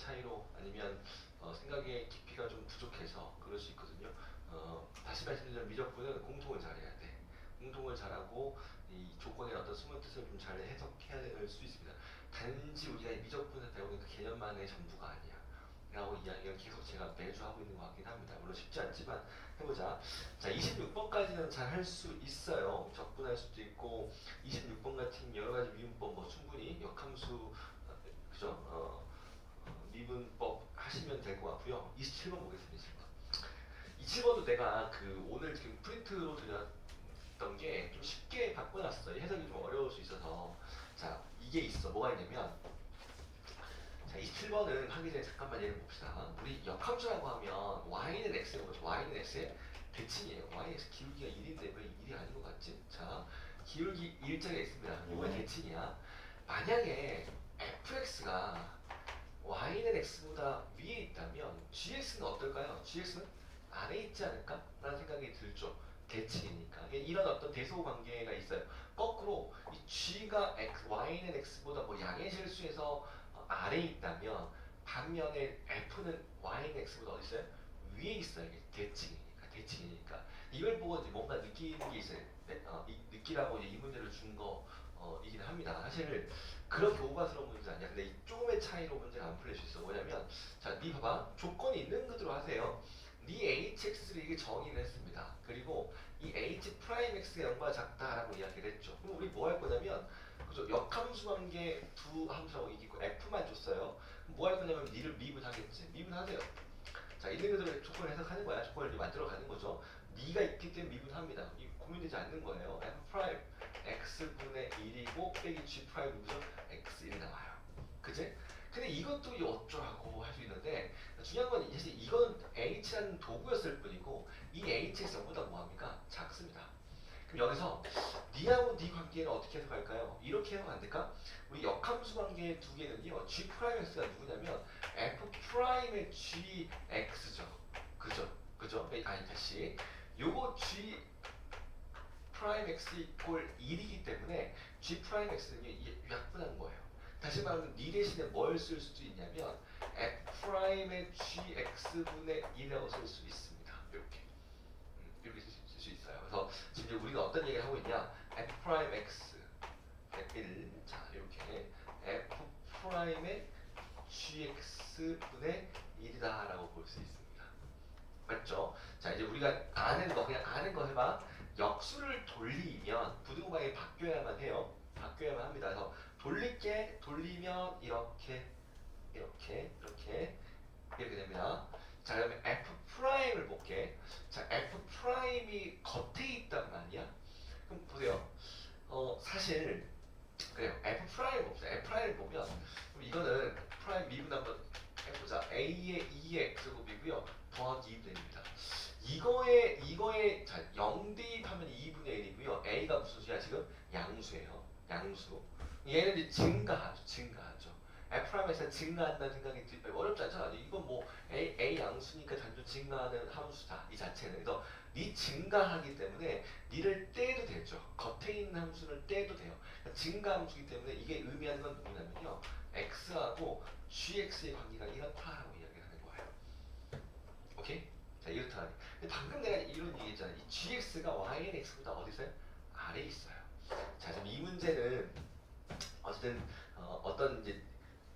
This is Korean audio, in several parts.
차이로 아니면 생각의 깊이가 좀 부족해서 그럴 수 있거든요. 다시 말씀드리면 미적분은 공통을 잘해야 돼. 공통을 잘하고 이 조건의 어떤 숨은 뜻을 좀 잘 해석해야 될 수 있습니다. 단지 우리가 이 미적분에서 배우는 그 개념만의 전부가 아니야. 라고 이야기를 계속 제가 매주 하고 있는 것 같긴 합니다. 물론 쉽지 않지만 해보자. 자, 26번까지는 잘 할 수 있어요. 적분할 수도 있고 26번 같은 여러 가지 미분법 뭐 충분히 역함수 그죠? 미분법 하시면 될 것 같고요. 27번 보겠습니다. 27번도 내가 그 오늘 지금 프린트로 드렸던 게 좀 쉽게 바꿔놨어요. 해석이 좀 어려울 수 있어서. 자, 이게 있어. 뭐가 있냐면 자, 27번은 하기 전에 잠깐만 얘를 봅시다. 우리 역함수라고 하면 y는 x는 뭐죠? y는 x의 대칭이에요. y는 x 기울기가 1인데 왜 1이 아닌 것 같지? 자, 기울기 일자가 있습니다. 이거 대칭이야. 만약에 fx가 y는 x보다 위에 있다면 gx는 어떨까요? gx는 아래에 있지 않을까? 라는 생각이 들죠. 대칭이니까. 이런 어떤 대소 관계가 있어요. 거꾸로 이 g가 y는 x보다 뭐 양의 실수에서 아래에 있다면 반면에 f는 y는 x보다 어디 있어요? 위에 있어요. 이게 대칭이니까. 이걸 보고 이제 뭔가 느끼는 게 있어요. 네? 느끼라고 이제 이 문제를 준 거이긴 합니다. 사실 그렇게 오바스러운 문제는 아니야. 근데 이 조금의 차이로 문제가 안 풀릴 수 있어. 뭐냐면 자, 니 봐봐. 조건이 있는 그대로 하세요. 니 hx를 이게 정의를 했습니다. 그리고 이 h 프라임 x가 0보다 작다라고 이야기를 했죠. 그럼 우리 뭐 할 거냐면 그죠? 역함수 관계 두 함수라고 이기고 f만 줬어요. 뭐 할 거냐면 니를 미분하겠지. 미분하세요. 자, 있는 그대로 조건을 해석하는 거야. 조건을 만들어 가는 거죠. 니가 있기 때문에 미분합니다. 이 고민되지 않는 거예요. f 프라임 x분의 1이고 빼기 g 프라임 누구죠? x1 나와요. 그지? 근데 이것도 이 어쩌라고 할 수 있는데 중요한 건 사실 이건 h라는 도구였을 뿐이고 이 hx 0보다 뭐합니까? 작습니다. 그럼 여기서 니하고 니 관계는 어떻게 해석할까요? 이렇게 해석 안 될까? 우리 역함수 관계 두 개는요. g 프라임 x가 누구냐면 f 프라임의 gx죠. 그죠? 그죠? 아니 다시 요거 g 프라임 x 이꼴 1이기 때문에 g 프라임 x는 약분한 거예요. 다시 말하면 니 대신에 뭘 쓸 수도 있냐면 f 프라임의 gx분의 1이라고 쓸 수 있습니다. 이렇게 이렇게 쓸 수 있어요. 그래서 지금 우리가 어떤 얘기를 하고 있냐? f 프라임 x 1 자 이렇게 f 프라임의 gx분의 1이다라고 볼 수 있습니다. 맞죠? 자 이제 우리가 아는 거 그냥 아는 거 해봐. 역수를 돌리면 부등호방이 바뀌어야만 해요. 바뀌어야만 합니다. 그래서 돌리면 이렇게 됩니다. 자 그러면 f 프라임을 볼게. 자 f 프라임이 겉에 있단 말이야. 그럼 보세요. 사실 그래요. f 프라임 봅시다. f 프라임을 보면 그럼 이거는 프라임 미분 한번 해보자. a의 2의 x곱이고요. 더하기 2분의 1입니다. 이거에 자 0 대입하면 2분의 1이고요. a가 무슨 수야 지금? 양수예요. 양수. 얘는 이제 증가하죠. f 프라임에서 증가한다는 생각이 어렵지 않잖아. 이건 뭐 a 양수니까 단순 증가하는 함수다. 이 자체는. 그래서 니 증가하기 때문에 니를 떼도 되죠. 겉에 있는 함수를 떼도 돼요. 그러니까 증가 함수이기 때문에 이게 의미하는 건 뭐냐면요. x하고 gx의 관계가 이렇다라고 이야기를 하는 거예요. 오케이? 자, 이렇다. 근데 방금 내가 이런 얘기했잖아요. 이 gx가 y는 x보다 어디 있어요? 아래에 있어요. 자, 지금 이 문제는 어쨌든 어떤 이제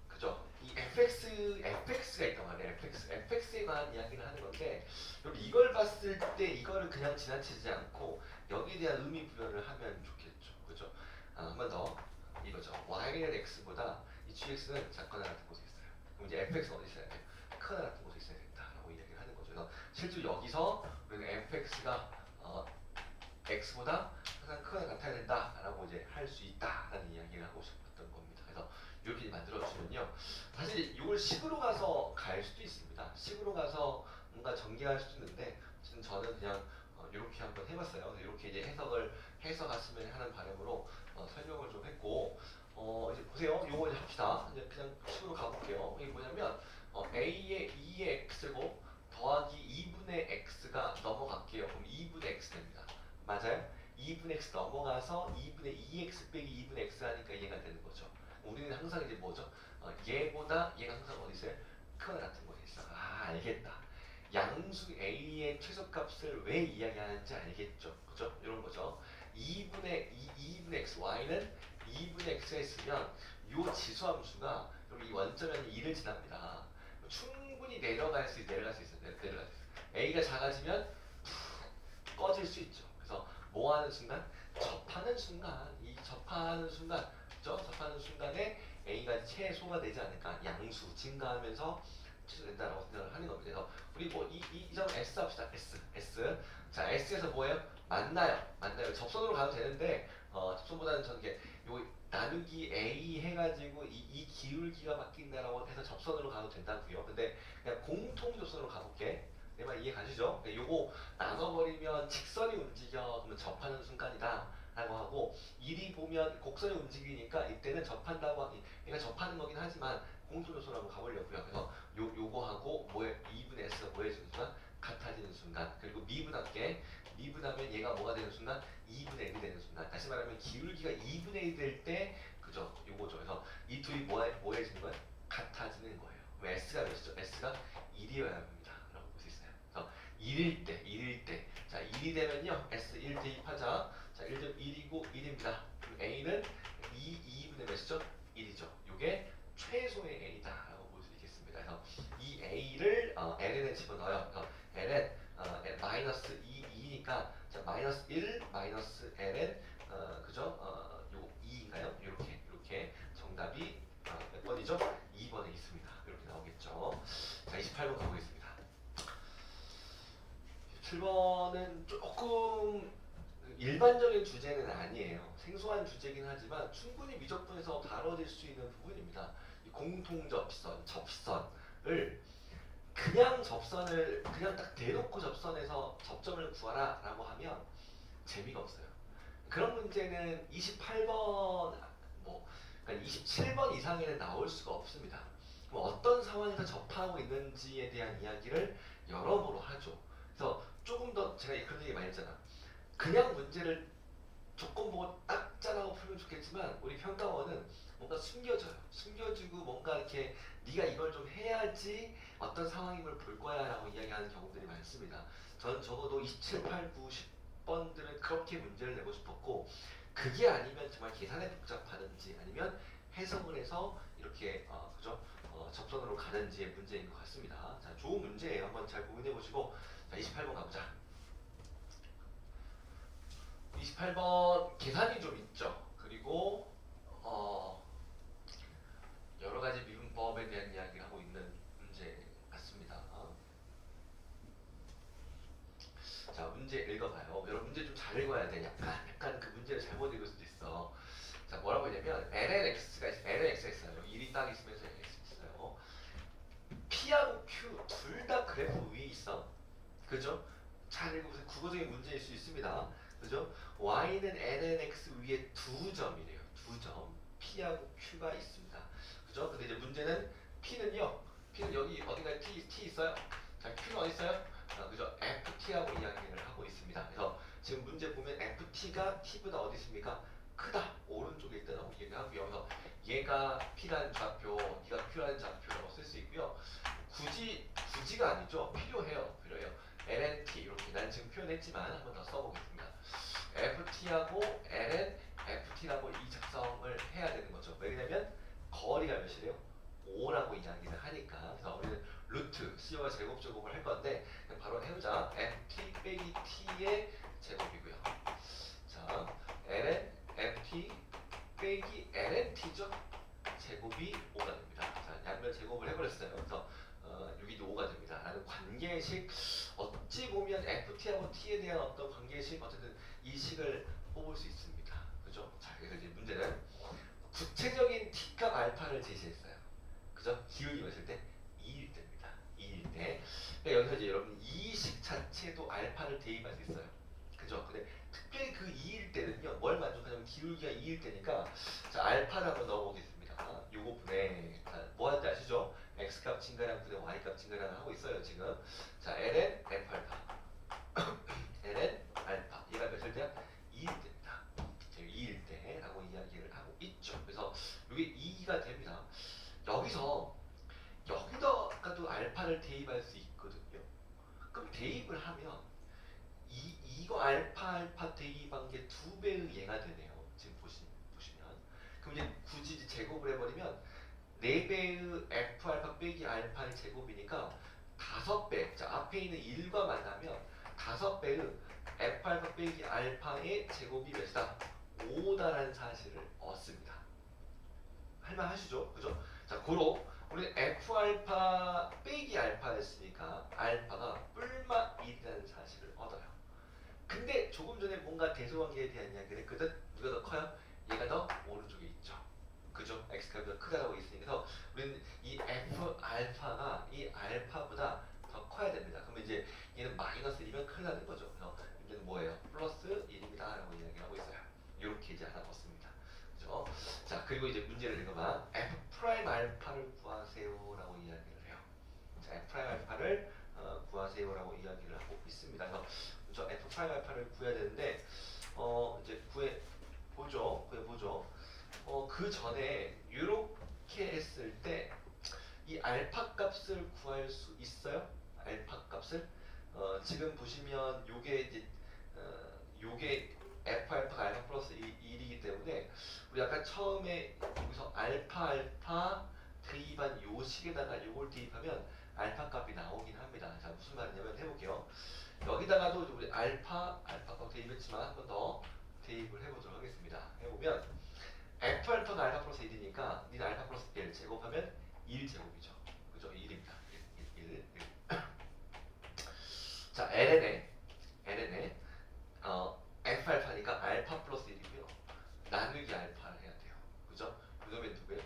그죠? 이 fx가 있단 말이에요. fx에 관한 이야기를 하는 건데 여러분 이걸 봤을 때 이거를 그냥 지나치지 않고 여기에 대한 의미 부여를 하면 좋겠죠. 그죠? 한 번 더 이거죠. y는 x보다 이 gx는 작거나 같은 곳에 있어요. 그럼 이제 fx는 어디 있어야 돼요? 크거나 같은 곳에 있어야 된다라고 이야기를 하는 거죠. 그래서 실제로 여기서 우리가 fx가 x보다 항상 크거나 같아야 된다라고 이제 할 수 있다라는 이야기를 하고 싶었던 겁니다. 그래서 이렇게 만들어주면요. 사실 이걸 식으로 가서 갈 수도 있습니다. 식으로 가서 뭔가 전개할 수도 있는데 저는 그냥 이렇게 한번 해봤어요. 이렇게 이제 해석을 해서 갔으면 하는 바람으로 설명을 좀 했고 이제 보세요. 이거 이제 합시다. 이제 그냥 식으로 가볼게요. 이게 뭐냐면 a의 2의 x고 더하기 2분의 x가 넘어갈게요. 그럼 2분의 x 됩니다. 맞아요? 2분의 x 넘어가서 2분의 2x 빼기 2분의 x 하니까 얘가 되는 거죠. 우리는 항상 이제 뭐죠? 얘보다 얘가 항상 어디 있어요? 시커나 같은 거 있어. 아 알겠다. 양수 A의 최소값을 왜 이야기하는지 알겠죠? 그죠? 이런 거죠. 2분의 x, y는 2분의 x가 있으면 이 지수함수가 그럼 이 원점에는 2를 지납니다. 충분히 내려갈 수 있어요. 내려갈 수 있어요. A가 작아지면 꺼질 수 있죠. 그래서 뭐 하는 순간? 접하는 순간, 이 접하는 순간, 그죠? 접하는 순간에 A가 최소가 되지 않을까? 양수 증가하면서 최소된다라고 생각을 하는 겁니다. 그래서 우리 뭐 이 점 S 합시다. S. 자, S에서 뭐예요? 만나요. 접선으로 가도 되는데 접선보다는 저는 이게 요 나누기 A 해가지고 이 기울기가 바뀐다라고 해서 접선으로 가도 된다고요. 근데 그냥 공통 접선으로 가볼게. 내 말 이해 가시죠? 요거 나눠버리면 직선이 움직여 그러면 접하는 순간이다 라고 하고 일이 보면 곡선이 움직이니까 이때는 접한다고 하기 얘가 접하는 거긴 하지만 공통요소라고 가보려고요. 그래서 요거하고 뭐에 2분의 S가 뭐해지는 순간? 같아지는 순간. 그리고 미분하면 얘가 뭐가 되는 순간? 2분의 1이 되는 순간. 다시 말하면 기울기가 2분의 1이 될 때 그죠? 요거죠. 그래서 이 둘이 뭐해지는 거예요? 같아지는 거예요. 왜 S가 몇이죠? S가 1이어야 합니다. 라고 볼 수 있어요. 그래서 1일 때. 자, 1이 되면요. S 1 대입하자. 자, 1.1이고 1입니다. 그럼 A는 2분의 몇이죠? 1이죠. 요게 최소의 A다 라고 볼 수 있겠습니다. 그래서 이 A를 L에 집어넣어요. 그래서 L은 마이너스 2니까 자, 마이너스 1 마이너스 L은 그죠? 요 2인가요? 이렇게 정답이 몇 번이죠? 2번에 있습니다. 이렇게 나오겠죠. 자, 28번 가보겠습니다. 7번은 조금 일반적인 주제는 아니에요. 생소한 주제긴 하지만 충분히 미적분에서 다뤄질 수 있는 부분입니다. 이 접선을 그냥 딱 대놓고 접선해서 접점을 구하라 라고 하면 재미가 없어요. 그런 문제는 28번 그러니까 27번 이상에는 나올 수가 없습니다. 어떤 상황에서 접하고 있는지에 대한 이야기를 여러모로 하죠. 그래서 조금 더 제가 그런 얘기 많이 했잖아. 그냥 문제를 조건 보고 딱 짜라고 풀면 좋겠지만 우리 평가원은 뭔가 숨겨주고 뭔가 이렇게 네가 이걸 좀 해야지 어떤 상황임을 볼 거야 라고 이야기하는 경우들이 많습니다. 저는 적어도 27, 8, 9, 10번들은 그렇게 문제를 내고 싶었고 그게 아니면 정말 계산이 복잡하든지 아니면 해석을 해서 이렇게 그죠? 접선으로 가는지의 문제인 것 같습니다. 자, 좋은 문제예요. 한번 잘 고민해 보시고 자, 28번 가보자. 28번 계산이 좀 있죠. 그리고 여러 가지 미분법에 대한 이야기를 하고 있는 문제 같습니다. 자, 문제 읽어봐요. 여러분 문제 좀 잘 읽어야 돼. 약간 그 문제를 잘못 읽을 수도 있어. 자, 뭐라고 했냐면 lnx가 있어요. 1이 딱 있으면서 x 있어요. p하고 q 둘 다 그래프 위에 있어. 그죠? 잘 읽어보세요. 국어적인 문제일 수 있습니다. 그죠? y는 lnx 위에 두 점이래요. 두 점. p하고 q가 있습니다. 그죠? 근데 이제 문제는 p는 여기 어딘가에 t 있어요? 자, q는 어디 있어요? 그죠? ft하고 이야기를 하고 있습니다. 그래서 지금 문제 보면 ft가 t보다 어디 있습니까? 크다. 오른쪽에 있다고 얘기하고요. 그래서 얘가 p라는 좌표, 얘가 q라는 좌표라고 쓸 수 있고요. 굳이가 아니죠. 필요해요. lnt 이렇게 난 지금 표현했지만 한 번 더 써보겠습니다. ft하고 ln ft라고 이 작성을 해야 되는 거죠. 왜냐면 거리가 몇이래요? 5라고 이야기를 하니까. 그래서 우리는 루트 C와 제곱제곱을 할 건데 그냥 바로 해보자. ft 빼기 t의 제곱이고요. 자, ln ft 빼기 lnt죠. 제곱이 5가 됩니다. 자, 양면 제곱을 해버렸어요. 그래서 6이 5가 됩니다. 라는 관계식 어찌 보면 ft하고 t에 대한 어떤 관계식 어쨌든 이 식을 뽑을 수 있습니다. 그죠? 자, 그래서 이제 문제는 구체적인 t값 알파를 제시했어요. 그죠? 기울기 몇일 때? 2일 때입니다. 2일 때. 그러니까 여기서 이제 여러분 이 식 자체도 알파를 대입할 수 있어요. 그죠? 근데 특별히 그 2일 때는요. 뭘 만족하냐면 기울기가 2일 때니까 자, 알파를 한번 넣어보겠습니다. 요거 분해 뭐 할 때 아시죠? x값 증가량 분해 y값 증가량 하고 있어요 지금. 자, ln f알파 ln 알파 얘가 몇일 때야? 2일 때입니다. 2일 때라고 이야기를 하고 있죠. 그래서 이게 2가 됩니다. 여기다가도 알파를 대입할 수 있거든요. 그럼 대입을 하면 이거 알파 대입한 게 2배의 얘가 되네요. 지금 보시면. 그럼 이제 굳이 이제 제곱을 해버리면 4배의 f 알파 빼기 알파의 제곱이니까 5배. 자, 앞에 있는 1과 만나면 5배의 f 알파 빼기 알파의 제곱이 몇이다? 5다라는 사실을 얻습니다. 할만하시죠? 그죠? 자, 고로 우리 f 알파 빼기 알파였으니까 알파가 뿔마 1이라는 사실을 얻어요. 근데 조금 전에 뭔가 대소관계에 대한 이야기를 했거든. 누가 더 커요? 얘가 더 오른쪽에 있죠. 그죠? x가 더 크다라고 있으니까 우리는 이 f 알파가 이 알파보다 더 커야 됩니다. 그러면 이제 얘는 마이너스 1이면 큰일 나는 거죠. 그래서 이제는 뭐예요? 플러스 1입니다 라고 이야기하고 있어요. 이렇게 이제 하나 얻습니다. 그죠? 자, 그리고 이제 문제를 읽어봐. f 프라임 알파를 구하세요라고 이야기를 해요. 자, f 프라임 알파를 구하세요라고 이야기를 하고 있습니다. 그래서 저 f 프라임 알파를 구해야 되는데 이제 구해보죠. 그 전에 이렇게 했을 때 이 알파 값을 구할 수 있어요? 알파 값을? 지금 보시면 요게 이제 요게 f 알파가 알파 플러스 1이기 때문에 우리 아까 처음에 여기서 알파 대입한 요 식에다가 요걸 대입하면 알파 값이 나오긴 합니다. 자, 무슨 말이냐면 해볼게요. 여기다가도 우리 알파 값 대입했지만 한 번 더 대입을 해보도록 하겠습니다. 해보면 f 알파가 알파 플러스 1이니까 니는 알파 플러스 1 제곱하면 1제곱이죠. 그죠? 1입니다. 1. 자, ln에 f 알파니까 알파 플러스 1이고요. 나누기 알파를 해야 돼요. 그죠? 그러면 누구예요?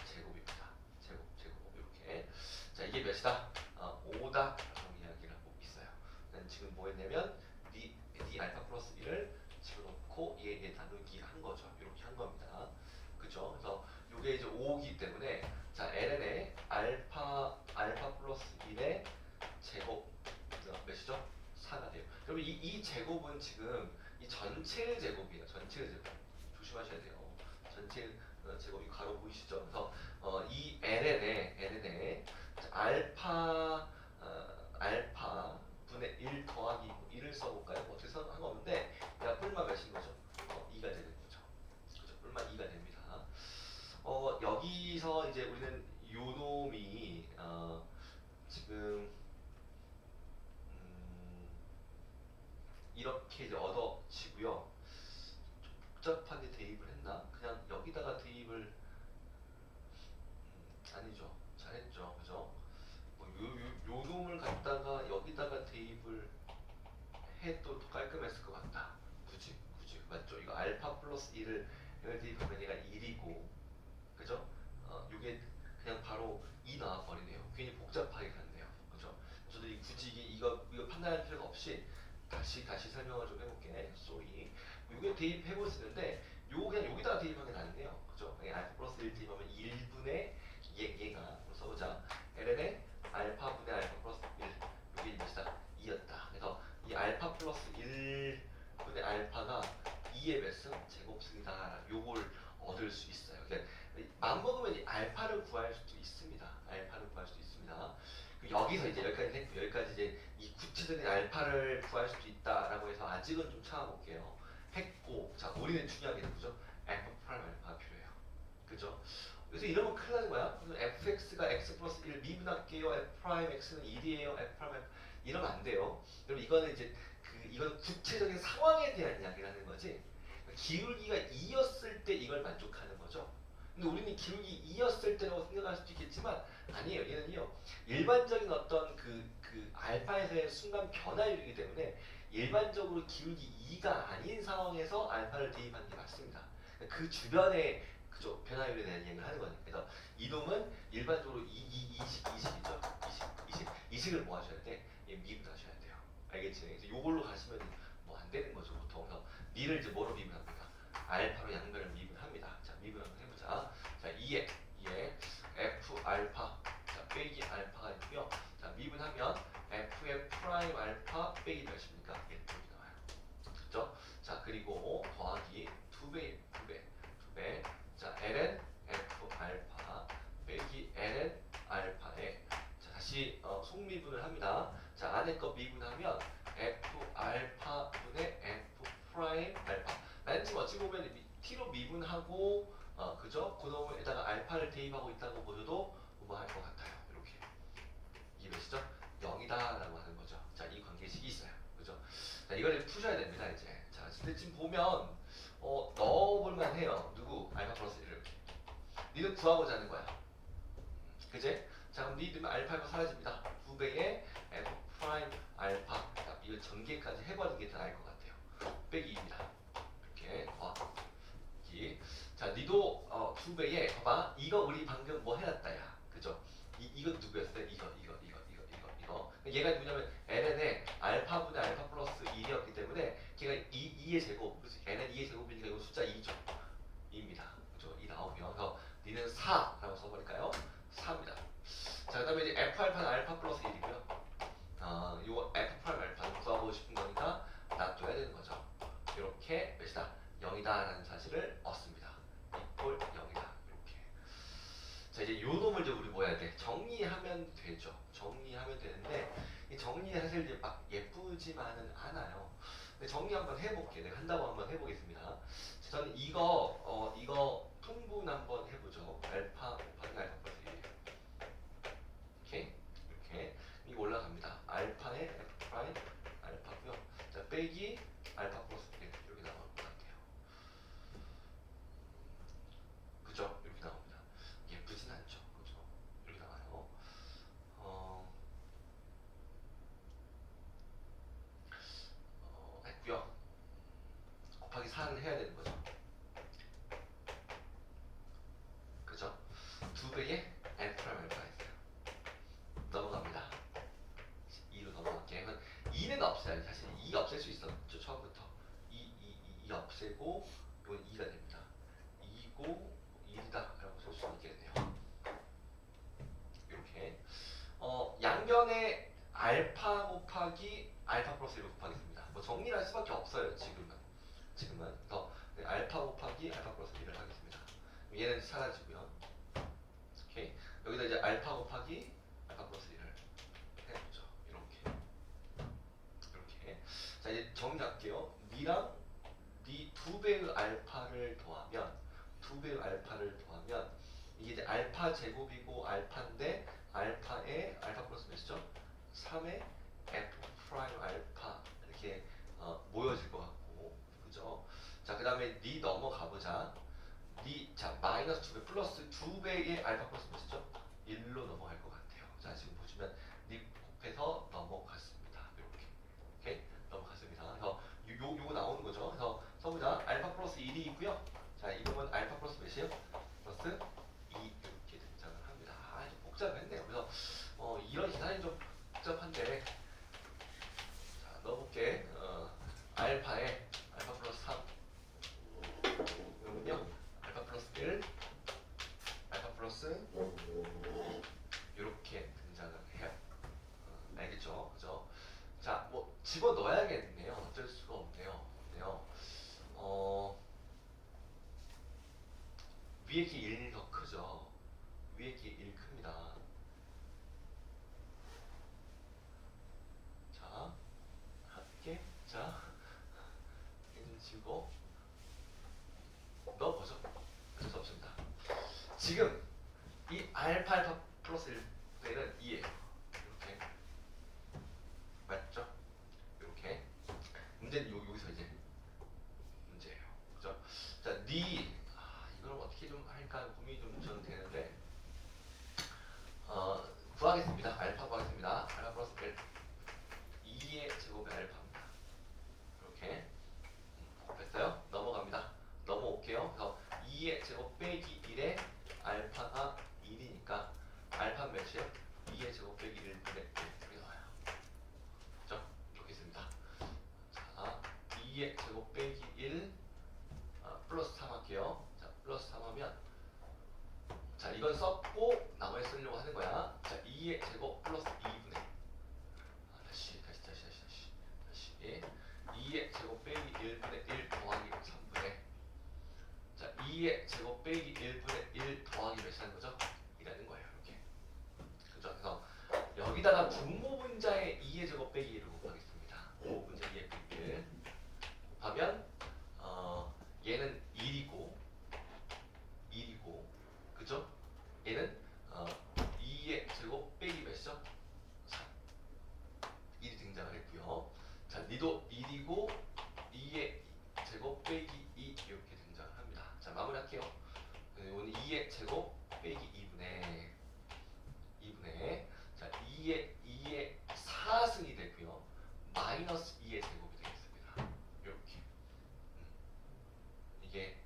제곱입니다. 제곱 이렇게. 자, 이게 몇이다? 5다 라고 이야기를 하고 있어요. 난 지금 뭐 했냐면 니 알파 플러스 1을 집어넣고 얘 나누기 한 거죠. 이렇게 한 겁니다. 그죠? 그래서 이게 이제 5기 때문에 자, ln에 알파 플러스 1의 제곱 몇이죠? 4가 돼요. 그러면 이 제곱은 지금 이 전체 제곱이에요. 전체 제곱. 조심하셔야 돼요. 전체 제곱이 가로 보이시죠? 그래서 이 ln에 알파 분의 1 더하기 1을 써볼까요? 뭐 어떻게 한 거 없는데 야 뿔마 몇인 거죠? 2가 되는 거죠. 그죠? 뿔마 2가 됩니다. 여기서 이제 우리는 요 놈이 지금 이렇게 이제 얻어지고요. 복잡하게 대입을 했나? 그냥 여기다가 대입을 아니죠. 잘했죠. 그죠? 요 놈을 갖다가 여기다가 대입을 해도 더 깔끔했을 것 같다. 굳이 맞죠? 이거 알파 플러스 1을 여기 대입하면 얘가 1이고 그죠? 요게 그냥 바로 2 나와버리네요. 괜히 복잡하게 갔네요. 그죠? 저도 굳이 이거 판단할 필요가 없이 다시 설명을 좀 해볼게. 쏘리. 요게 대입해볼 수 있는데 요 그냥 여기다가 대입하는 게 낫네요. 그죠? 알파 플러스 1 대입하면 1분의 얘가 써보자. ln의 알파 분의 알파 플러스 1 요게 몇이다? 2였다. 그래서 이 알파 플러스 1 분의 알파가 2의 몇 승? 제곱승이다. 요걸 얻을 수 있어요. 그러니까 맘먹으면 이 알파를 구할 수도 있습니다. 여기서 이제 여기까지 했고 여기까지 이제 이 구체적인 알파를 구할 수도 있다라고 해서 아직은 좀 참아볼게요. 했고 자 우리는 중요한 게 누구죠? f 프라임 알파가 필요해요. 그죠? 그래서 이러면 큰일 나는 거야. fx가 x 플러스 1 미분할게요. f 프라임 x는 1이에요. f 프라임 알파 이러면 안 돼요. 그럼 이거는 이제 이건 구체적인 상황에 대한 이야기를 하는 거지. 기울기가 2였을 때 이걸 만족하는 거죠. 근데 우리는 기울기 2였을 때라고 생각할 수도 있겠지만 아니에요. 얘는요. 일반적인 어떤 그 알파에서의 순간 변화율이기 때문에 일반적으로 기울기 2가 아닌 상황에서 알파를 대입하는 게 맞습니다. 그 주변에 그죠 변화율에 대한 이야기를 하는 거니까. 그래서 이놈은 일반적으로 20이죠. 20을 뭐 하셔야 돼? 미분하셔야 돼요. 알겠지? 그래서 요걸로 가시면 뭐 안 되는 거죠 보통. 그래서 니를 이제 뭐로 미분합니까? 알파로 양변을 미분합니다. 자 미분 한번 해보자. 자 2에 f 알파 자 빼기 알파가 있고요. 자 미분하면 f의 프라임 알파 빼기 몇입니까? 1 이렇게 나와요. 그죠? 자 그리고 더하기 2배. 자 ln f 알파 빼기 ln 알파에 자 다시 속미분을 합니다. 자, 안에 거 미분하면 f 알파분의 f 프라임 알파. 나는 지금 어찌 보면 t로 미분하고 그죠? 그놈에다가 알파를 대입하고 있다고 보셔도 뭐 할 것 같아요. 이렇게 이해되시죠? 0이다라고 하는 거죠. 자, 이 관계식이 있어요. 그죠? 자, 이걸 푸셔야 됩니다. 이제. 자, 근데 지금 보면 넣어볼만 해요. 누구? 알파 플러스 1을 이렇게. 니는 구하고자 하는 거야. 그제? 자, 그럼 니 넣으면 알파가 사라집니다. 2배의 f 프라임 알파. 자, 이거 전개까지 해버리는 게 더 나을 것 같아요. 빼기 2입니다. 이렇게 더하기. 자, 니도 2배에 봐봐. 이거 우리 방금 뭐 해놨다 야. 그죠? 이건 누구였어요? 이거. 얘가 누구냐면 ln의 알파분의 알파 플러스 1이었기 때문에 걔가 2의 제곱. 그래서 ln 2의 제곱이니까 이거 숫자 2죠. 2입니다. 그죠? 2 나오면 그래서 니는 4라고 써버릴까요? 4입니다. 자, 그 다음에 이제 f 알파는 알파 플러스 1이고요. 요거 f 프라임 알파는 구하고 싶은 거니까 놔둬야 되는 거죠. 이렇게 몇이다? 0이다 라는 사실을 얻습니다. 이꼴 0이다. 이렇게. 자, 이제 요 놈을 이제 우리 뭐 해야 돼? 정리하면 되죠. 정리하면 되는데 이 정리 사실 이제 막 예쁘지만은 않아요. 근데 정리 한번 해볼게. 내가 한다고 한번 해보겠습니다. 자, 저는 이거 통분 한번 해보죠. 알파 곱하기 알파 플러스 1. 이렇게 이렇게 이거 올라갑니다. 알파의 f 프라임 알파고요. 자, 빼기 알파 플러스 1 이렇게 나올 것 같아요. 그죠? 이렇게 나옵니다. 예쁘진 않죠. 그죠? 이렇게 나와요. 했고요. 곱하기 4를 해야 되는 거죠. 그죠? 2배의 n 프라임 알파 있어요. 넘어갑니다. 2로 넘어갈게요. 2는 없애야지. 사실 2 없앨 수 있었죠. 처음부터. 2 없애고 이건 2가 됩니다. 2고 1이다 라고 쓸 수 있겠네요. 이렇게 양변에 알파 곱하기 알파 플러스 1을 곱하겠습니다. 뭐 정리를 할 수밖에 없어요. 지금은 그래서 알파 곱하기 알파 플러스 1을 하겠습니다. 얘는 사라지고요. 오케이. 여기다 이제 알파 곱하기 알파 플러스 1을 해보죠. 이렇게. 자, 이제 정리할게요. 니랑 니 2배의 알파를 더하면 이게 이제 알파 제곱이고 알파인데 알파에 알파 플러스 몇이죠? 3의 f 프라임 알파 이렇게 모여질 것 같고 그죠? 자, 그 다음에 니 넘어가 보자. 자, 마이너스 2배 플러스 2배의 알파 플러스 몇이죠? 1로 넘어갈 것 같아요. 자, 지금 보시면 니 곱해서 넘어갔습니다. 이렇게. 오케이? 넘어갔습니다. 그래서 요거 나오는 거죠. 그래서 써보자. 알파 플러스 1이 있고요. 자, 이거는 알파 플러스 몇이에요? 플러스 2 이렇게 등장을 합니다. 좀 복잡했네요. 그래서 이런 계산이 좀 복잡한데 자, 넣어볼게. 알파에 알파 플러스 3 이거는요. 알파 플러스 1 알파 플러스 이렇게 등장을 해요. 알겠죠? 그죠? 자, 뭐 집어넣어야겠네요. 어쩔 수가 없네요. 위에 게 1 더 크죠? 위에 게 1 큽니다. 자, 함께 자, 얘좀 지우고 넣어보죠. 어쩔 수 없습니다. 지금 이 알파 플러스 1는 2예요. 이렇게 맞죠? 이렇게 문제는 여기서 이제 문제예요. 그죠? 자, 이걸 어떻게 좀 할까 고민이 좀 저는 되는데 구하겠습니다. 알파 구하겠습니다. 알파 플러스 1 2의 제곱의 알파입니다. 이렇게 됐어요? 넘어갑니다. 넘어올게요. 그래서 2의 제곱 빼기 1의 알파가 1이니까 알파 몇이에요? 2의 제곱 빼기 1분의 1 이렇게 나와요. 그죠? 이렇게 있습니다. 자, 2의 제곱 빼기 1 플러스 3 할게요. 자, 플러스 3 하면 자, 이건 썼고 나머지 쓰려고 하는 거야. 자, 2의 제곱 플러스 2분의 다시 2의 제곱 빼기 1분의 1 더하기 3분의 자, 2의 제곱 빼기 1분의 1 더하기 몇이라는 거죠? 이라는 거예요. 이렇게. 그죠? 그래서 여기 여기다가 분모분자의 2의 제곱 빼기 1을 곱하겠습니다. 분모분자 2의 빼기 1 곱하면 얘는 1이고 그죠? 얘는 2의 제곱 빼기 몇이죠? 3. 1이 등장을 했고요. 자, 니도 1이고 2의 제곱 빼기 2 이렇게 등장을 합니다. 자, 마무리할게요. 이거는 2의 제곱 빼기 2분의 자, 2의 4승이 되고요. 마이너스 2의 제곱이 되겠습니다. 이렇게. 이게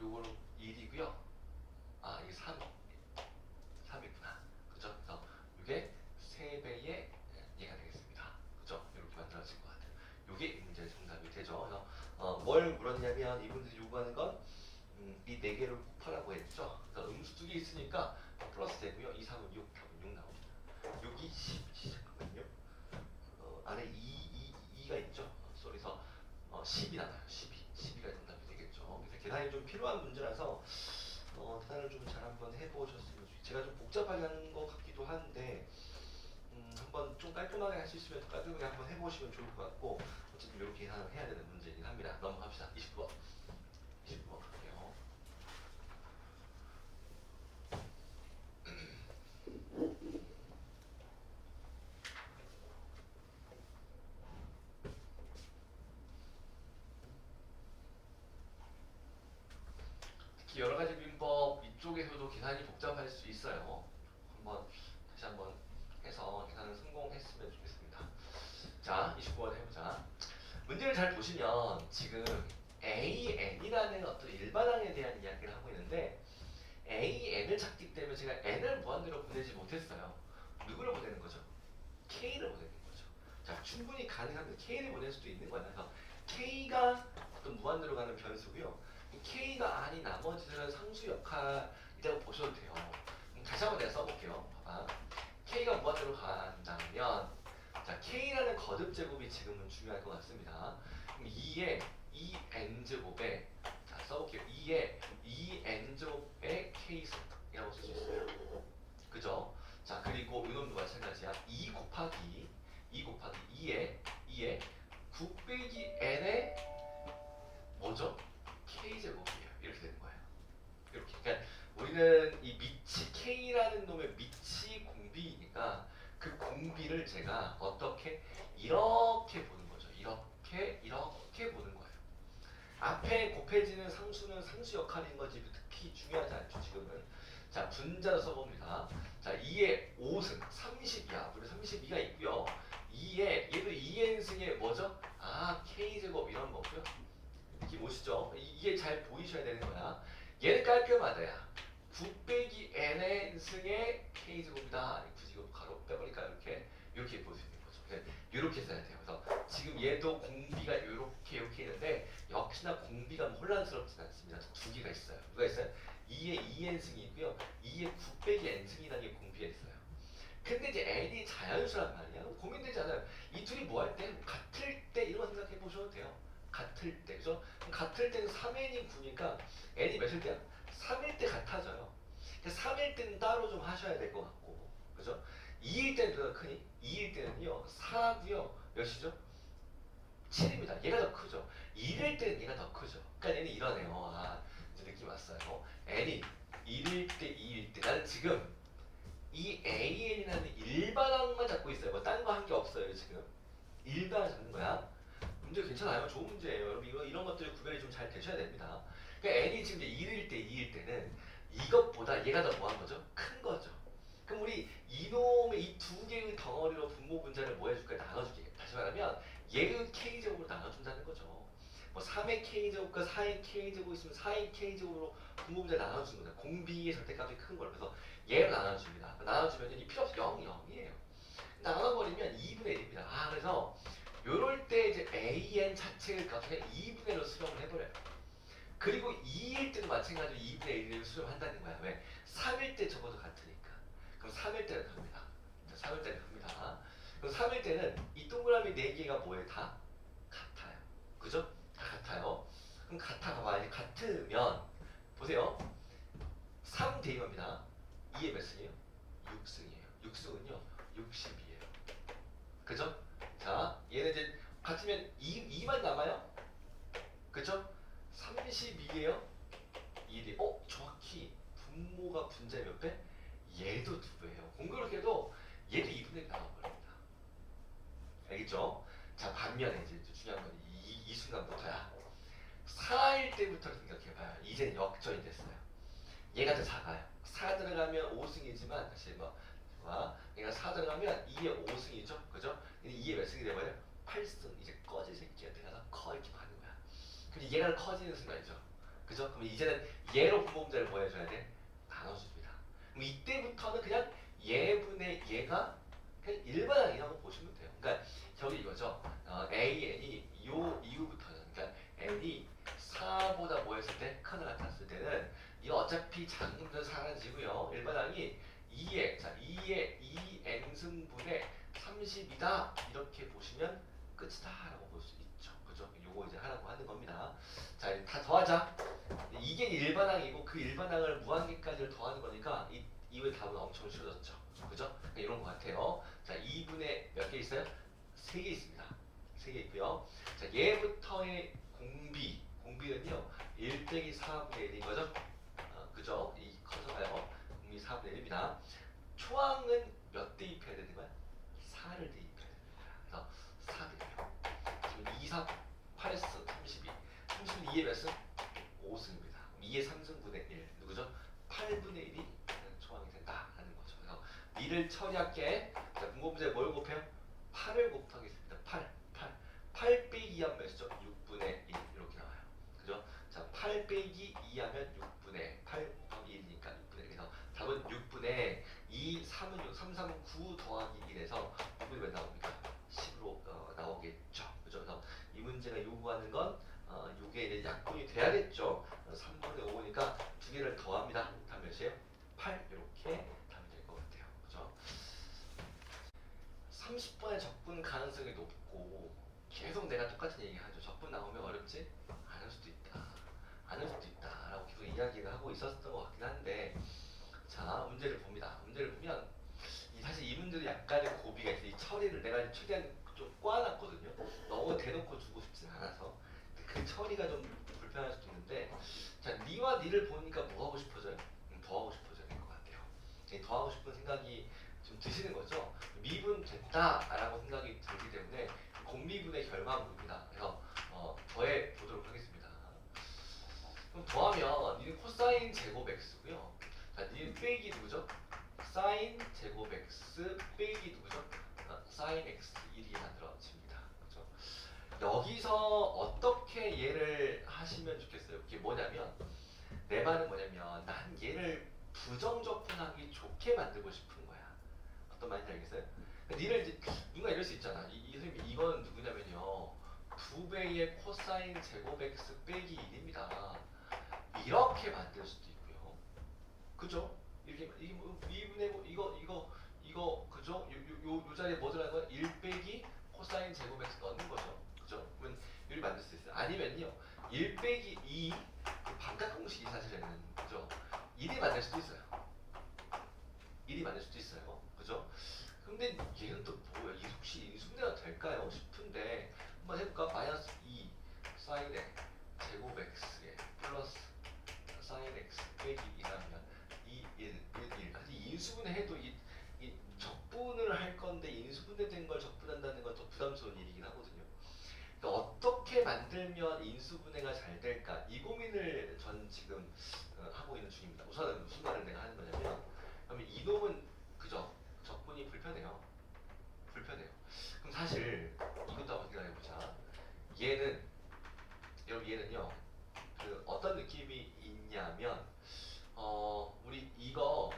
요거는 1이고요. 아, 이게 3이구나. 그죠? 그래서 이게 3배의 얘가 되겠습니다. 그죠? 이렇게 만들어질 것 같아요. 이게 문제의 정답이 되죠. 그래서 뭘 물었냐면 이분들이 요구하는 건 이 4개를 곱하라고 했죠. 그래서 음수 2개 있으니까 플러스 되고요. 2, 3은 6, 6 나옵니다. 여기 10, 잠깐만요. 안에 2가 있죠. 그래서 10이 나와요. 12가 정답이 되겠죠. 그래서 계산이 좀 필요한 문제라서 계산을 좀 잘 한번 해보셨으면 좋겠어요. 제가 좀 복잡하게 하는 것 같기도 한데 한번 좀 깔끔하게 할 수 있으면 깔끔하게 한번 해보시면 좋을 것 같고 어쨌든 이렇게 계산을 해야 되는 문제이긴 합니다. 넘어갑시다. 29번. 29번 갈게요. 특히 여러 가지 민법 이쪽에서도 계산이 복잡할 수 있어요. 다시 한번 해서 계산을 성공했으면 좋겠습니다. 자, 29번 해보자. 문제를 잘 보시면 지금 AN이라는 어떤 일반항에 대한 이야기를 하고 있는데 AN을 찾기 때문에 제가 N을 무한대로 보내지 못했어요. 누구를 보내는 거죠? K를 보내는 거죠. 자, 충분히 가능합니다. K를 보낼 수도 있는 거예요. 그래서 K가 어떤 무한대로 가는 변수고요. K가 아닌 나머지들은 상수 역할이라고 보셔도 돼요. 다시 한번 내가 써볼게요. 봐봐. K가 무한대로 간다면 자, K라는 거듭 제곱이 지금은 중요할 것 같습니다. 그럼 2의 2n제곱에 자, 써볼게요. 2의 2n제곱의 K승이라고 쓸 수 있어요. 그죠? 자, 그리고 이놈도 마찬가지야. 2 곱하기 2의 9 빼기 n의 뭐죠? K제곱이에요. 이렇게 되는 거예요. 이렇게. 그러니까 우리는 이 미치 K라는 놈의 미치 공비니까 그 공비를 제가 어떻게 이렇게 보는 거죠. 이렇게 보는 거예요. 앞에 곱해지는 상수는 상수 역할인 거지 특히 중요하지 않죠. 지금은. 자, 분자로 써봅니다. 자, 2의 5승 30이야. 우리 32가 있고요. 2의 얘도 2n승의 뭐죠? 아, K제곱 이런 거고요. 이게 뭐시죠? 이게 잘 보이셔야 되는 거야. 얘는 깔끔하다야. 9 빼기 n의 승의 K제곱이다. 굳이 이거 가로 빼버릴까요? 이렇게 볼 수 있는 거죠. 이렇게 써야 돼요. 그래서 지금 얘도 공비가 이렇게 있는데 역시나 공비가 혼란스럽진 않습니다. 두 개가 있어요. 누가 있어요? 2의 2n승이 있고요. 2의 9 빼기 n승이라는 게 공비가 있어요. 근데 이제 n이 자연수란 말이야. 고민되지 않아요. 이 둘이 뭐 할 때? 같을 때 이런 거 생각해 보셔도 돼요. 같을 때. 그죠? 같을 때는 3n이 9니까 n이 몇일 때야? 3일 때 같아져요. 3일 때는 따로 좀 하셔야 될 것 같고. 그죠? 2일 때는 누가 크니? 2일 때는요. 4고요. 몇이죠? 7입니다. 얘가 더 크죠. 1일 때는 얘가 더 크죠. 그러니까 얘는 이러네요. 아, 이제 느낌 왔어요. n이 1일 때, 2일 때. 나는 지금 이 AN이라는 일반항만 잡고 있어요. 뭐 딴 거 한 게 없어요. 지금. 일반항 잡는 거야. 문제 괜찮아요. 좋은 문제예요. 여러분 이런 것들이 구별이 좀 잘 되셔야 됩니다. 그러니까 n이 지금 이제 1일 때, 2일 때는 이것보다 얘가 더 뭐한 거죠? 큰 거죠. 그럼 우리 이놈의 이 두 개의 덩어리로 분모 분자를 뭐 해줄까요? 나눠줄게. 다시 말하면 얘의 k제곱으로 나눠준다는 거죠. 뭐 3의 k제곱과 4의 k제곱 있으면 4의 k제곱으로 분모 분자를 나눠주는 거죠. 공비의 절대값이 큰 걸. 그래서 얘를 나눠줍니다. 나눠주면 이 필요 없이 0, 0이에요. 나눠버리면 2분의 1입니다. 아, 그래서 요럴 때 이제 AN 자체의 값을 2분의 1로 수렴을 해버려요. 그리고 2일 때도 마찬가지로 2분의 1을 수렴한다는 거야. 왜? 3일 때 적어도 같으니까. 그럼 3일 때는 갑니다. 자, 3일 때는 갑니다. 그럼 3일 때는 이 동그라미 4개가 뭐예요? 다 같아요. 그죠? 다 같아요. 그럼 같아 봐봐. 이제 같으면 보세요. 3 대입합니다. 2의 몇 승이에요? 6승이에요. 6승은요 60이에요. 그죠? 자 얘는 이제 같으면 2만 남아요. 그죠? 32예요. 1이 정확히 분모가 분자의 몇 배? 얘도 2배예요. 공교롭게도 얘도 2분의 1 나와버립니다. 알겠죠? 자 반면에 이제 중요한 건 이 순간부터야. 4일 때부터 생각해봐요. 이제는 역전이 됐어요. 얘가 더 작아요. 4 들어가면 5승이지만 다시 얘가 4 들어가면 2의 5승이죠. 그죠? 2의 몇 승이 돼버려요? 8승. 이제 꺼질 새끼야. 내가 커 이렇게 하는 거야. 그럼 얘가 커지는 순간이죠. 그죠? 그럼 이제는 얘로 분모분자를 뭐 해줘야 돼? 나눠줍니다. 그럼 이때부터는 그냥 얘분의 얘가 그냥 일반항이라고 보시면 돼요. 그러니까 저기 이거죠. AN이 요 이후부터는 그러니까 N이 4보다 뭐 했을 때? 큰을 나타났을 때는 이거 어차피 작은 건 사라지고요. 일반항이 2의 2n승분의 30이다 이렇게 보시면 끝이다 라고 볼 수 있죠. 그죠? 요거 이제 하라고 하는 겁니다. 자, 다 더하자. 이게 일반항이고 그 일반항을 무한계까지를 더하는 거니까 이후의 답은 엄청 쉬워졌죠. 그죠? 그러니까 이런 것 같아요. 자, 2분의 몇 개 있어요? 3개 있습니다. 3개 있고요. 자, 얘부터의 공비는요 1 빼기 4분의 1인 거죠? 그죠? 이 커져가요. 공비 4분의 1입니다. 초항은 몇 대입해야 되는 거야? 4를 대입해야 됩니다. 그래서 4 대입해요. 지금 2, 4, 8승 32. 32의 몇 승? 5승입니다. 2의 3승분의 1. 누구죠? 8분의 1이 초항이 된다라는 거죠. 그래서 이를 처리할게. 자, 분모분자에 뭘 곱해요? 8을 곱하겠습니다. 8 빼기 2하면 몇이죠? 6분의 1 이렇게 나와요. 그죠? 자, 8 빼기 2하면 6분의 8 곱하기 1이니까 6분의 1. 그래서 답은 6분의 2, 3은 6, 3, 3, 9 더하기 1에서 6분의 몇 나옵니까? 10으로 나오겠죠. 그죠? 그래서 이 문제가 요구하는 건 이게 이제 약분이 돼야겠죠. 3분의 5니까 두 개를 더합니다. 답 몇이에요? 8 이렇게 답이 될 것 같아요. 그죠? 30번의 적분 가능성이 높고 계속 내가 똑같은 얘기 하죠. 적분 나오면 어렵지? 안 할 수도 있다. 안 할 수도 있다. 라고 계속 이야기를 하고 있었던 것 같긴 한데 자 문제를 봅니다. 문제를 보면 사실 이 문제도 약간의 고비가 있어요. 이 처리를 내가 최대한 좀 꽈놨거든요. 너무 대놓고 주고 싶진 않아서 그 처리가 좀 불편할 수도 있는데 자 니와 니를 보니까 뭐 하고 싶어져요? 더 하고 싶어져야 될 것 같아요. 더 하고 싶은 생각이 좀 드시는 거죠. 미분 됐다라고 생각이 들기 때문에 공미분의 결과물입니다. 그래서 더해 보도록 하겠습니다. 그럼 더하면 니는 코사인 제곱 x고요. 자, 니는 빼기 누구죠? 사인 제곱 x 빼기 누구죠? 사인 x 1이 만들어집니다. 그렇죠? 여기서 어떻게 얘를 하시면 좋겠어요? 그게 뭐냐면 내 말은 뭐냐면 난 얘를 부정적분하기 좋게 만들고 싶은 거야. 어떤 말인지 알겠어요? 니를 이제 누가 이럴 수 있잖아. 이 선생님 이건 누구냐면요. 2배의 코사인 제곱 x 빼기 1입니다. 이렇게 만들 수도 있고요. 그죠? 이렇게 이게 뭐 2분의 뭐 이거 그죠? 요 자리에 뭐 들어가는 거야? 1 빼기 코사인 제곱 x 넣는 거죠. 그죠? 그러면 이렇게 만들 수 있어요. 아니면요. 1 빼기 2 반값 공식이 사실은 그죠? 1이 만들 수도 있어요. 1이 만들 수도 있어요. 그죠? 근데 얘는 또 뭐야? 이 혹시 인수분해가 될까요? 싶은데 한번 해볼까? 마이너스 2 사인 제곱 x에 플러스 사인 x 빼기 2라면 2, 1, 1, 1. 사실 인수분해 해도 이 적분을 할 건데 인수분해 된 걸 적분한다는 건 더 부담스러운 일이긴 하거든요. 그러니까 어떻게 만들면 인수분해가 잘 될까? 이 고민을 전 지금 하고 있는 중입니다. 우선은 무슨 말을 내가 하는 거냐면 그러면 이놈은 그죠? 적분이 불편해요. 불편해요. 그럼 사실 이것도 한번 생각해보자. 얘는 여러분 얘는요. 그 어떤 느낌이 있냐면 우리 이거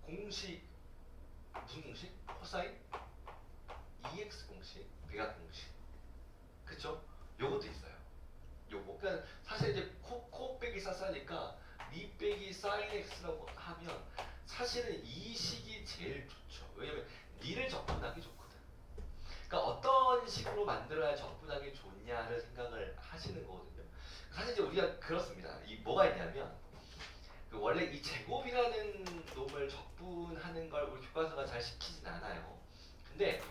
공식 무슨 공식? 코사인 2x 공식, 대각 공식. 그쵸? 요것도 있어요. 요거. 그러니까 사실 이제 코 빼기 싸싸니까 니 빼기 사인 x라고 하면 사실은 이 식이 제일 좋죠. 왜냐면 니를 적분하기 좋거든. 그러니까 어떤 식으로 만들어야 적분하기 좋냐를 생각을 하시는 거거든요. 사실 이제 우리가 그렇습니다. 이 뭐가 있냐면 그 원래 이 제곱이라는 놈을 적분하는 걸 우리 교과서가 잘 시키진 않아요. 근데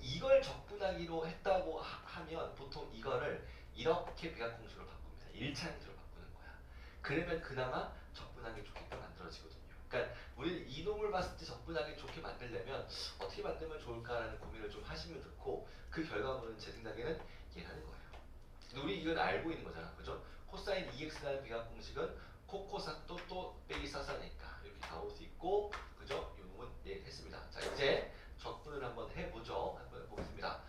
이걸 적분하기로 했다고 하면 보통 이거를 이렇게 배합 공식으로 바꿉니다. 1차 형태로 바꾸는 거야. 그러면 그나마 적분하기 좋게끔 만들어지거든요. 그러니까 우리는 이 놈을 봤을 때 적분하기 좋게 만들려면 어떻게 만들면 좋을까라는 고민을 좀 하시면 좋고, 그 결과물은 제 생각에는 얘라는 거예요. 우리 이건 알고 있는 거잖아, 그죠? 코사인 2x라는 배합 공식은 코코사 또 빼기 사사니까 이렇게 나올 수 있고, 그죠? 이 부분 얘기했습니다. 자, 이제 적분을 한번 해보죠. 한번 보겠습니다.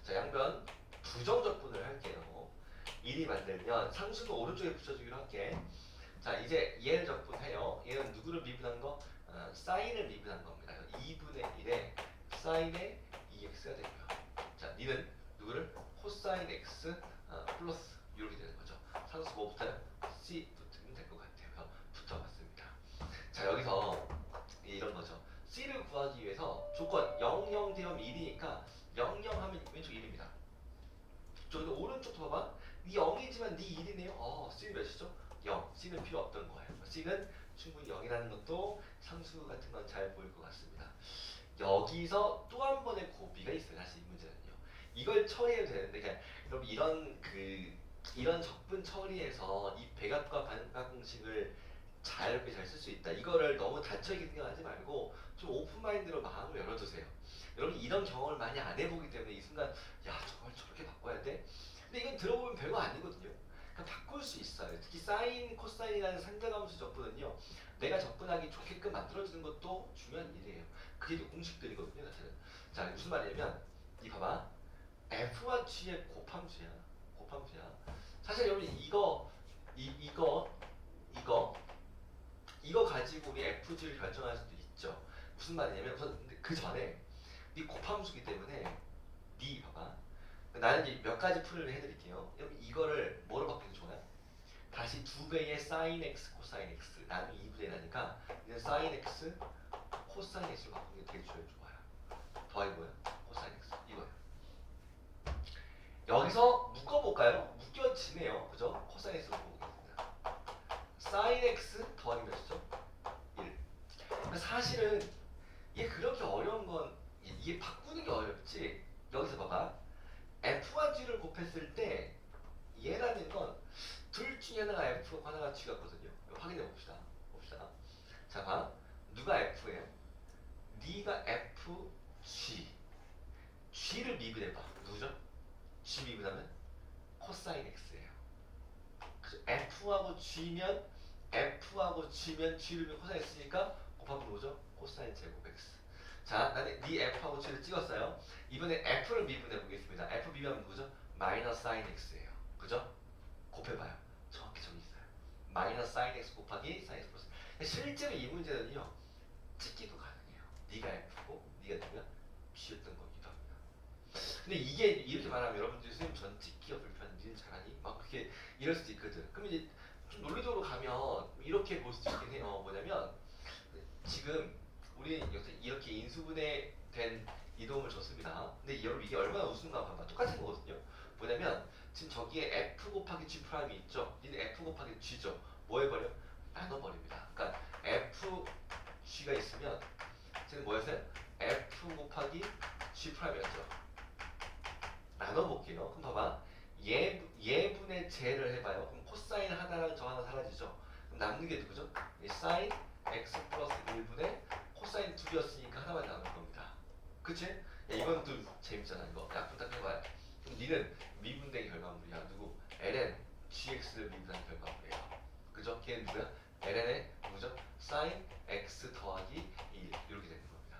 자, 양변 부정 적분을 할게요. 1이 만들면 상수는 오른쪽에 붙여주기로 할게. 자, 이제 얘를 적분해요. 얘는 누구를 미분한 거? 사인을 미분한 겁니다. 2분의 1에 사인의 2x가 되고요. 자, 니는 누구를? 코사인 x 플러스 이렇게 되는 거죠. 상수 뭐 붙어요? c 붙으면 될 것 같아요. 붙어봤습니다. 자, 여기서 이런 거죠. c를 구하기 위해서 조건 00 대면 1이니까 00 하면 왼쪽 1입니다. 저기 오른쪽 봐봐. 네 0이지만 네 1이네요. c는 몇이죠? 0. c는 필요 없던 거예요. c는 충분히 0이라는 것도 상수 같은 건 잘 보일 것 같습니다. 여기서 또 한 번의 고비가 있어요. 사실 이 문제는요. 이걸 처리해도 되는데, 그냥 여러분 이런 적분 처리에서 이 백악과 반박 공식을 잘 쓸 수 있다. 이거를 너무 닫혀있게 생각하지 말고 좀 오픈 마인드로 마음을 열어두세요. 여러분 이런 경험을 많이 안 해보기 때문에 이 순간 야 저걸 저렇게 바꿔야 돼? 근데 이건 들어보면 별거 아니거든요. 그러니까 바꿀 수 있어요. 특히 사인, 코사인이라는 상대함수 적분은요. 내가 접근하기 좋게끔 만들어주는 것도 중요한 일이에요. 그게 공식들이거든요, 사실은. 자, 무슨 말이냐면 이 봐봐. F와 G의 곱함수야. 곱함수야. 사실 여러분 이거 가지고 우리 FG를 결정할 수도 있죠. 무슨 말이냐면 그 전에 이 곱함수기 때문에 봐봐. 나는 이제 몇 가지 풀이를 해드릴게요. 여러분 이거를 뭐로 바꾸는 게 좋아요? 다시 2배의 sin x 코사인 x 나누기 2분의 1하니까 이는 sin x 코사인 x로 바꾸는 게 되게 제일 좋아요. 더하기 뭐예요? 코사인 x 이거예요. 여기서 묶어볼까요? 묶여지네요. 그죠? 코사인 x로 보겠습니다. sin x 더하기 몇이죠? 1. 사실은 이게 그렇게 어려운 건 이게 바꾸는 게 어렵지. 여기서 봐봐. f와 g를 곱했을 때 얘라는 건 둘 중에 하나가 F고 하나가 G 같거든요. 확인해 봅시다. 자, 봐. 누가 F예요? 네가 F, G. G를 미분해봐. 누구죠? G 미분하면 코사인 X예요. F하고 G면 G를 미분 코사인 X니까 곱하면 뭐죠? 코사인 제곱 X. 자, 나는 네 F하고 G를 찍었어요. 이번에 F를 미분해 보겠습니다. F 미분하면 누구죠? 마이너스 사인 X예요. 그죠? 곱해봐요. 정확히 저기 있어요. 마이너스 사인 x 곱하기 사인 x 플러스. 실제로 이 문제는요. 찍기도 가능해요. 네가 F고 네가 누구야? G였던 거기도 합니다. 근데 이게 이렇게 말하면 여러분들이 선생님 전 찍기가 불편해. 니는 잘하니? 막 그렇게 이럴 수도 있거든. 그럼 이제 좀 논리적으로 가면 이렇게 볼 수도 있긴 해요. 뭐냐면 지금 우리 여기서 이렇게 인수분해 된 이동을 줬습니다. 근데 여러분 이게 얼마나 우스운가 봐봐. 똑같은 거거든요. 뭐냐면 지금 저기에 f 곱하기 g 프라임이 있죠. 얘는 f 곱하기 g죠. 뭐 해버려? 나눠버립니다. 그러니까 f g가 있으면 쟤는 뭐였어요? f 곱하기 g 프라임이었죠. 나눠볼게요. 그럼 봐봐. 얘분의 제를 해봐요. 그럼 코사인 하나랑 저 하나 사라지죠. 그럼 남는 게 누구죠? 이 사인 x 플러스 1분의 코사인 2였으니까 하나만 남을 겁니다. 그치? 야, 이건 또 재밌잖아. 이거 약분 딱 해봐요. 그럼 니는 미분된 결과물이야. 누구? ln gx를 미분한 결과물이에요. 그죠? 걔는 누구야? ln의 누구죠? sin x 더하기 1 이렇게 되는 겁니다.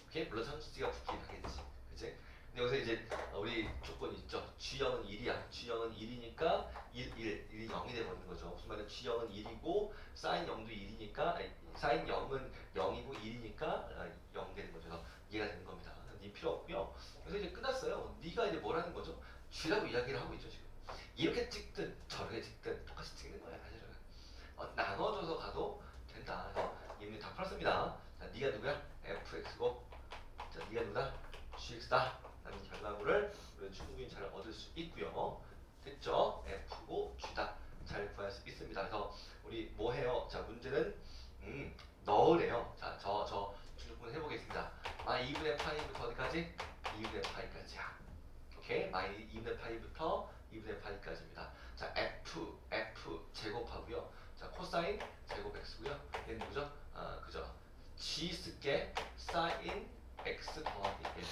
오케이? 물론 선수지가 붙긴 하겠지. 그치? 근데 여기서 이제 우리 조건이 있죠. G형은 1이야. G형은 1이니까 1이 0이 되버리는 거죠. 무슨 말이야? G형은 1이고 sin 0도 1이니까 sin 0은 0이고 1이니까 0 되는 거죠. 그래서 이해가 되는 겁니다. 님 필요 없고요. 그래서 이제 끝났어요. 네가 이제 뭘 하는 거죠? G라고 이야기를 하고 있죠 지금. 이렇게 찍든 저렇게 찍든 똑같이 찍는 거야 사실은. 나눠줘서 가도 된다. 그래서 이미 다 풀었습니다. 자, 네가 누구야? fx고 자, 네가 누구다? gx다. 라는 결과물을 우리는 충분히 잘 얻을 수 있고요. 됐죠? F고 G다. 잘 구할 수 있습니다. 그래서 우리 뭐 해요? 자, 문제는 넣으래요. 자, 저 중적분 해보겠습니다. 마이 2분의 파이부터 어디까지? 2분의 파이까지야. 오케이? 마이 2분의 파이부터 2분의 파이까지입니다. 자, f 제곱하고요. 자, 코사인 제곱 x고요. 얘는 누구죠? 그죠? g 쓸게 사인 x 더하기 1.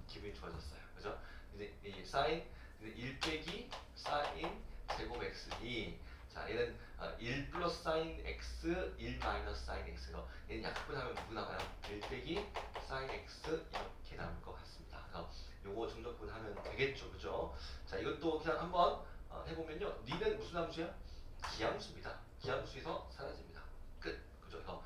기분이 좋아졌어요. 그죠? 이제 이 사인 1 빼기 사인 제곱 x니, 자, 얘는 1 플러스 사인 x, 1 마이너스 사인 x가, 얘는 약분하면 누구 나와요? 1 빼기 사인 x 이렇게 나올 것 같습니다. 그래서 요거 정적분하면 되겠죠, 그죠? 자, 이것도 그냥 한번 해보면요. 니는 무슨 함수야? 기함수입니다. 기함수에서 사라집니다. 끝. 그죠? 그래서